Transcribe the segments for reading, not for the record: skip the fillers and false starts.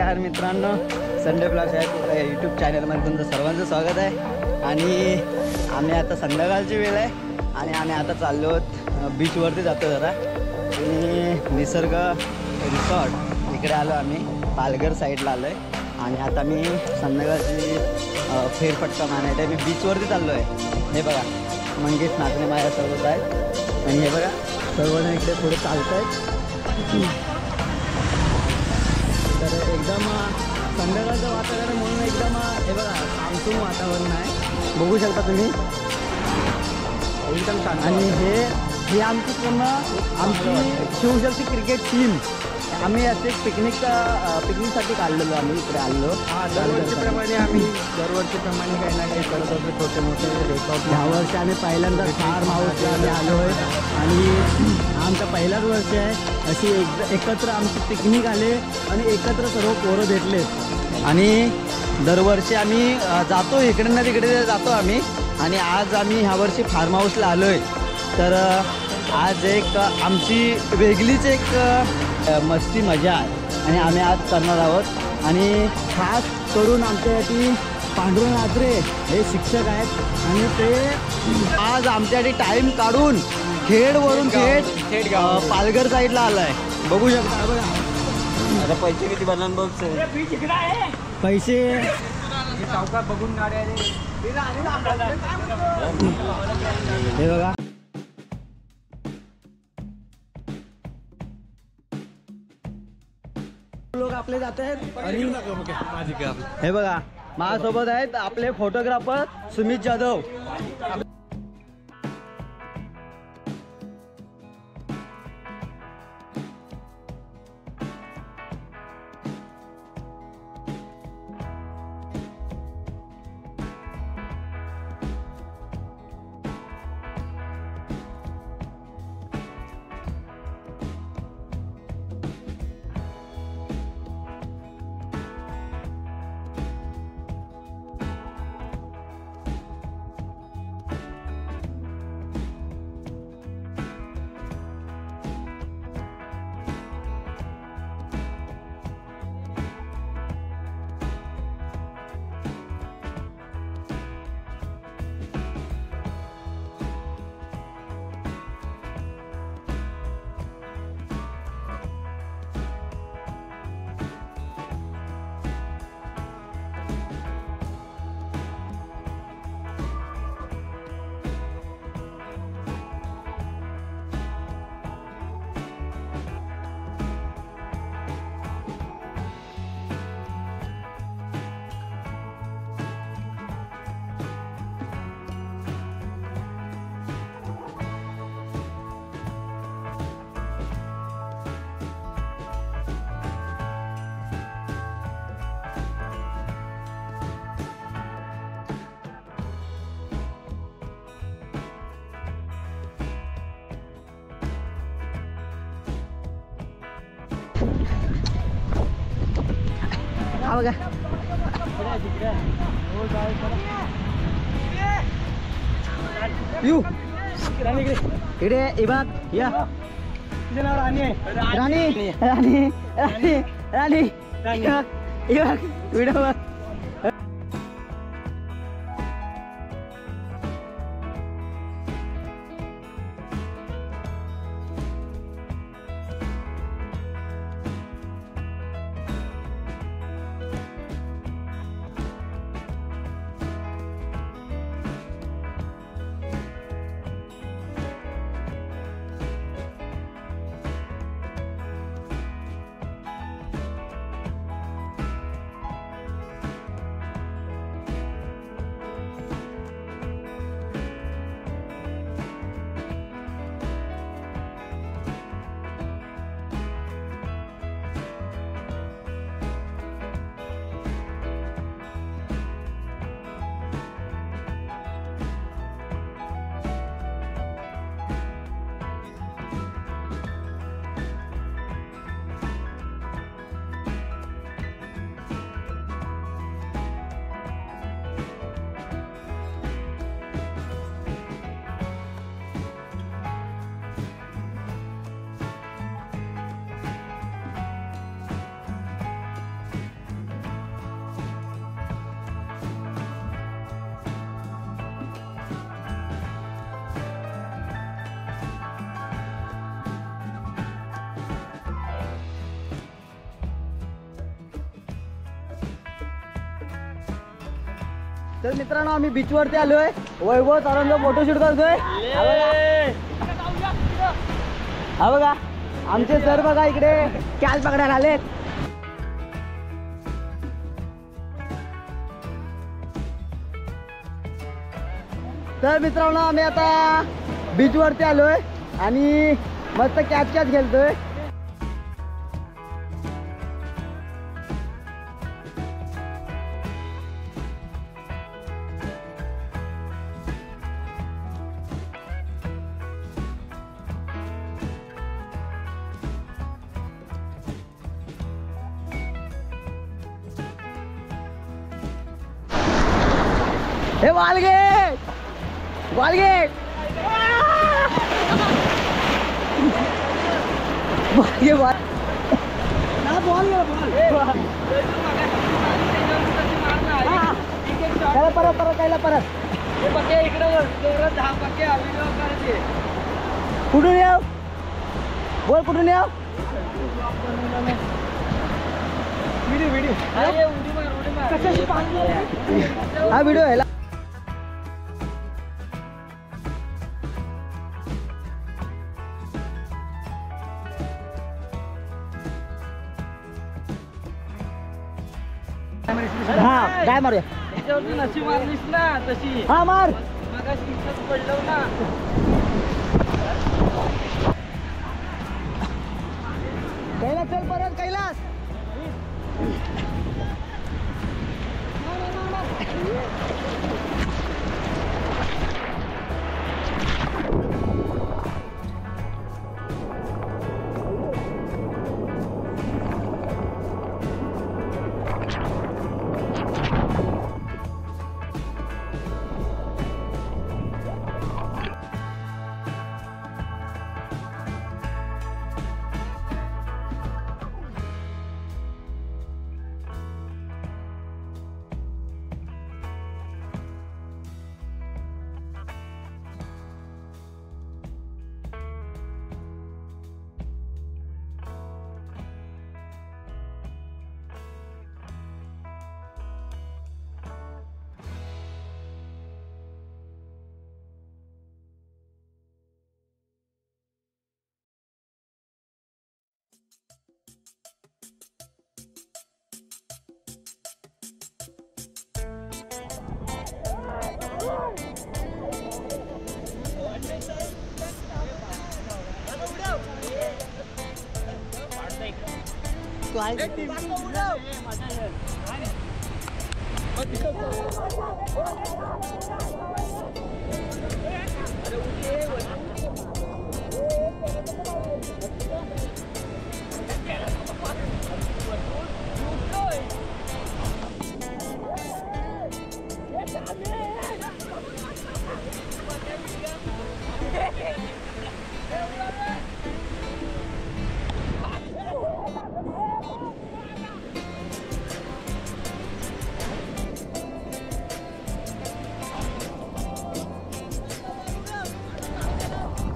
नमस्कार मित्रांनो, Sunday plus आहे यूट्यूब चॅनलमध्ये तुमचं सर्वांचं स्वागत आहे। आणि आम्ही आता संध्याकाळची वेळ आहे आणि आम्ही आता चाललो बीचवरती जातो जरा आणि निसर्ग रिसॉर्ट इकडे आलो आम्ही पालघर साईडला आलो आहे आणि आता मी संध्याकाळची फेरफटका मारायला मी बीचवरती चाललो आहे। हे बघा मंगेश नाचणे माझ्यासोबत आहेत आणि हे बघा सर्वजण इकडे पुढे चालत आहेत। तर एकदम संध्याकाळचं वातावरण म्हणून एकदम हे बघा सामसूम वातावरण आहे, बघू शकता तुम्ही एकदम छान। आणि हे आमची पूर्ण आमची शिवशक्ती क्रिकेट टीम आम्ही असे पिकनिकसाठी काढलेलो, आम्ही इकडे आलेलो। दरवर्षीप्रमाणे काही ना काही करत होतो, छोटे मोठे रेकॉर्ड। ह्या वर्षी आम्ही पहिल्यांदा फार्म हाऊसला आम्ही आलो आहे आणि आमचा पहिलाच वर्ष आहे अशी एकत्र आमची पिकनिक आले आणि एकत्र सर्व पोरं भेटले। आणि दरवर्षी आम्ही जातो इकडे ना तिकडे जातो आम्ही आणि आज आम्ही ह्या वर्षी फार्म हाऊसला आलो आहे। तर आज एक आमची वेगळीच एक मस्ती मजा आहे आणि आम्ही आज करणार आहोत। आणि खास करून आमच्यासाठी पांडुरंग आत्रे हे शिक्षक आहेत आणि ते आज आमच्यासाठी टाईम काढून खेडवरून थेट पालघर साईडला आला आहे, बघू शकता। बघा आता पैसे किती बनवून बघ, पैसे चौकात बघून गाड्या हे बघा। लोक आपले जात आहेत आणि हे बघा माझ्यासोबत आहेत आपले फोटोग्राफर सुमित जाधव। हा बघा यू इकडे इबाग या राणी राणी राणी राणी राणी इबाग व्हिडिओ बघ। तर मित्रांनो आम्ही बीच वरती आलोय. वैभव सरांचा फोटोशूट करतोय. हा बघा आमचे सर बघा इकडे कॅच पकडायला आलेत. तर मित्रांनो आम्ही आता बीच वरती आलोय आणि मस्त कॅच खेळतोय. हे वालगे वालगे वालगे वाल ना बॉल त्याला परत त्याला परत कुठून येऊ बोल कुठून येऊ हा व्हिडिओ आहे. हा काय मारूया नशी मारलीस ना तशी हा मार मगाशी पडलो ना. कैलास चल परत कैलास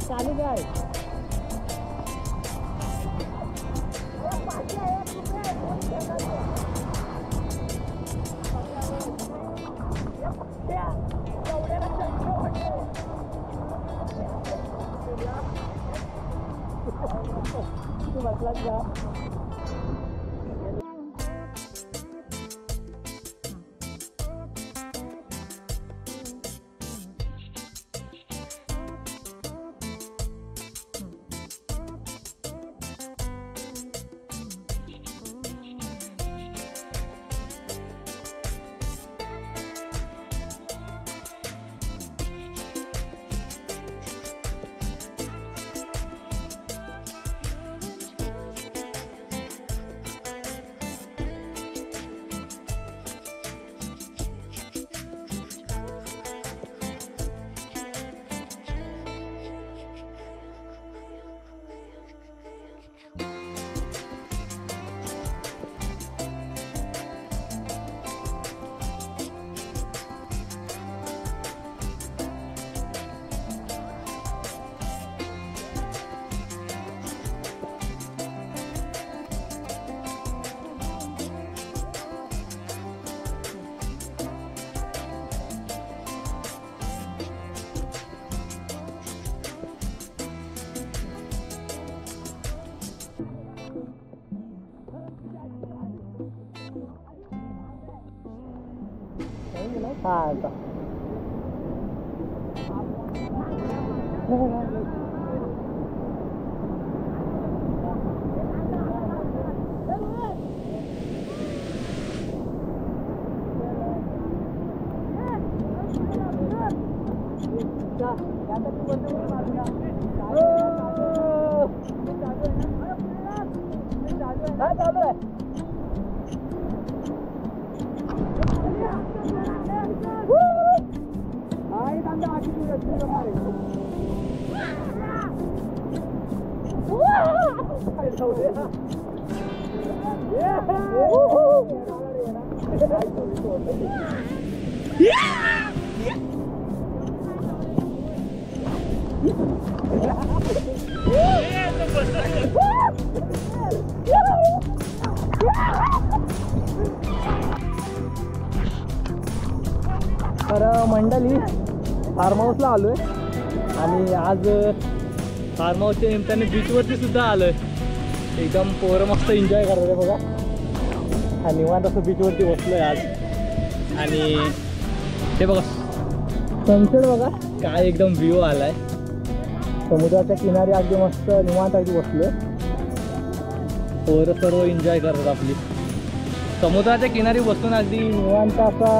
चालू आहे. तू बसलास का? हा आता तर मंडळी फार्म हाऊसला आलोय आणि आज फार्म हाऊसच्या निमित्ताने बीचवरती सुद्धा आलोय. एकदम पोरं मस्त एन्जॉय करत आहे बघा. हा निवांत असं बीचवरती बसलोय आज. आणि ते बघा सनसेट बघा काय एकदम व्ह्यू आलाय. समुद्राच्या किनारी अगदी मस्त निवांत अगदी बसलोय. पोरं सर्व एन्जॉय करतात आपली. समुद्राच्या किनारी बसून अगदी निवांत असा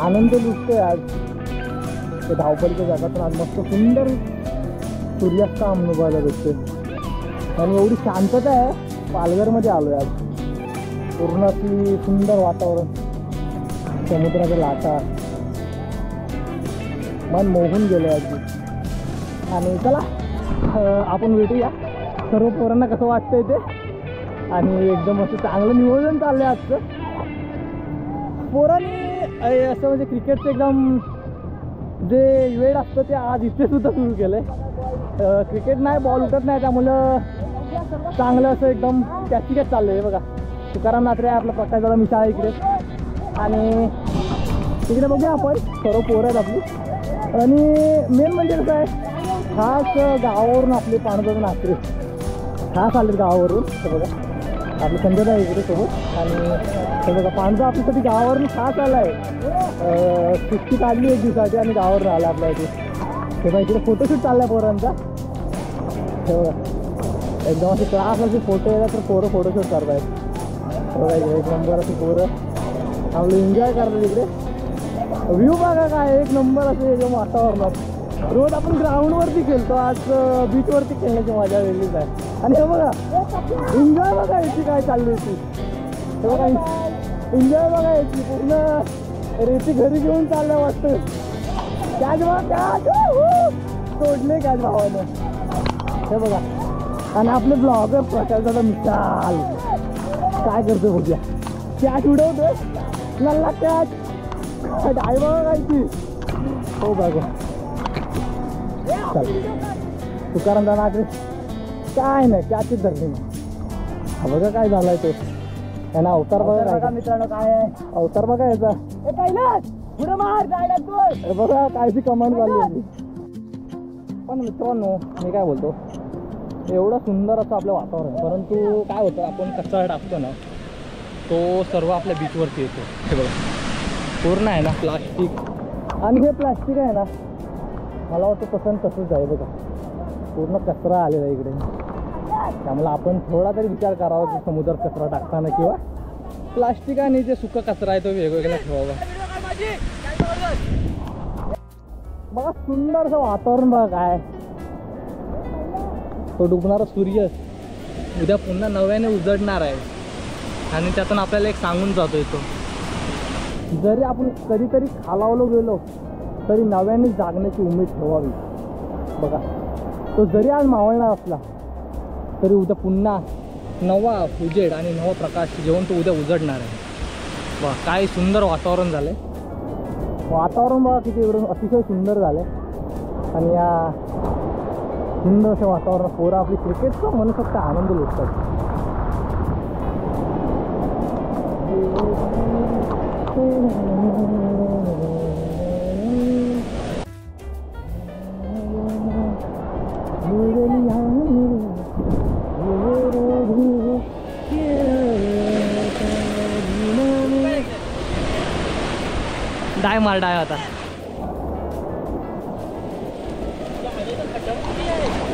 आनंद लुटतोय आज. ते धावपळीच्या जगातून आज मस्त सुंदर सूर्यास्त अनुभवायला भेटतोय. आणि एवढी शांतता आहे. पालघरमध्ये आलोय आज. पूर्ण अशी सुंदर वातावरण, समुद्राच्या लाटा मन मोहून गेले अगदी. आणि चला आपण भेटूया. सर्व पोरांना कसं वाटतंय ते. आणि एकदम असं चांगलं नियोजन चाललंय आजचं. पोरांनी असं म्हणजे क्रिकेटचं एकदम जे वेळ असतं ते आज इथे सुद्धा सुरू केलं आहे. क्रिकेट नाही, बॉल उठत नाही, त्यामुळं चांगलं असं एकदम कॅच चाललं आहे बघा. तुकाराम नात्रे आहे आपला, प्रकाश दादा मिशा आहे इकडे. आणि तिकडे बघूया आपण सर्व पोरं आहेत आपली. आणि मेन म्हणजे कसं आहे, खास गावावरून आपले पांडुरंग नात्रे खास आले गावावरून. तर बघा आपलं संजय आहे इकडे सोबत. आणि हे बघा पांडुरंग आपल्यासाठी गावावरून खास आला आहे. सुट्टी काढली एक दिवसासाठी आणि गावावरून आला आपल्या इथे. हे बघा इकडे फोटोशूट चालला आहे पोरांचा. हे बघा एकदम असे क्लास असे फोटो येतात तर पोरं फोटोशूट करत आहेत. बघा इकडे एक नंबर असे पोरं आपलं एन्जॉय करतात इकडे. व्ह्यू बघा काय एक नंबर असे एकदम वातावरणात. रोज आपण ग्राउंडवरती खेळतो, आज बीचवरती खेळण्याची मजा वेगळीच आहे. आणि हे बघा एन्जॉय बघा याची काय चालली होती. हे बघा एन्जॉय बघा याची पूर्ण रेती घरी घेऊन चाललं वाटतं. कॅच बघा कॅच सोडले कॅच भावानं. हे बघा आणि आपले ब्लॉगर प्रकाश दादा मिसाल काय करतो बघूया. कॅच उडवतोय नल्ला कॅच डाय बघा काय ती. हो बघा चल तुकाराम दादा नात्रे काय नाही कॅचच धरली नाही. हा बघा काय झालाय तो. त्यांना अवतार बघा काय मित्रांनो काय आहे अवतार बघा याचा. पुढे मार बघा काय ती कमांड झाली. पण मित्रांनो मी काय बोलतो, एवढं सुंदर असं आपलं वातावरण, परंतु काय होतं आपण कचरा टाकतो ना तो सर्व आपल्या बीचवरती येतो. हे बघा पूर्ण आहे ना प्लास्टिक. आणि हे प्लास्टिक आहे ना मला वाटतं तसंच आहे बघा. पूर्ण कचरा आलेला आहे इकडे. त्यामुळे आपण थोडा तरी विचार करावा की समुद्रात कचरा टाकताना किंवा प्लास्टिक आणि जे सुका कचरा आहे तो वेगवेगळा ठेवावा. बघा सुंदर असं वातावरण बघा काय. तो डुबणारा सूर्य उद्या पुन्हा नव्याने उजडणार आहे. आणि त्यातून आपल्याला एक सांगून जातोय तो, जरी आपण कधीतरी खालावलो गेलो तरी नव्याने जागण्याची उमेद ठेवावी. बघा तो जरी आज मावळणार असला तरी उद्या पुन्हा नवा उजेड आणि नवा प्रकाश जेवण तो उद्या उजडणार आहे. वा काय सुंदर वातावरण झालंय. वातावरण बघा किती एवढं अतिशय सुंदर झालंय. आणि या सुंदर अशा वातावरणात पोरं आपली क्रिकेटचा मनसोक्त आनंद लुटतात. डाय मार डाय आता.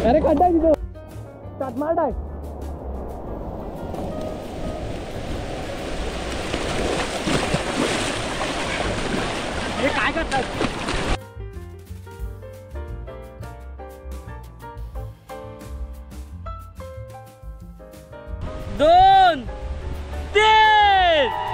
अरे खड्डा आहे तिथं. स्टार्ट मार डाय. हे काय करतात. 2 3.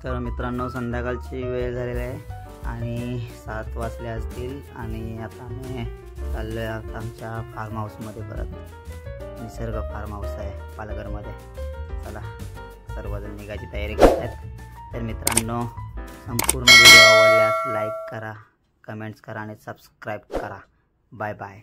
तर मित्रांनो संध्याकाळची वेळ झालेली आहे आणि 7 वाजले असतील आणि आता आम्ही चाललो आहे आता आमच्या फार्म हाऊसमध्ये. परत निसर्ग फार्म हाऊस आहे पालघरमध्ये. चला सर्वजण निघायची तयारी करत आहेत. तर मित्रांनो संपूर्ण व्हिडिओ आवडल्यास लाईक करा, कमेंट्स करा आणि सबस्क्राईब करा. Bye bye.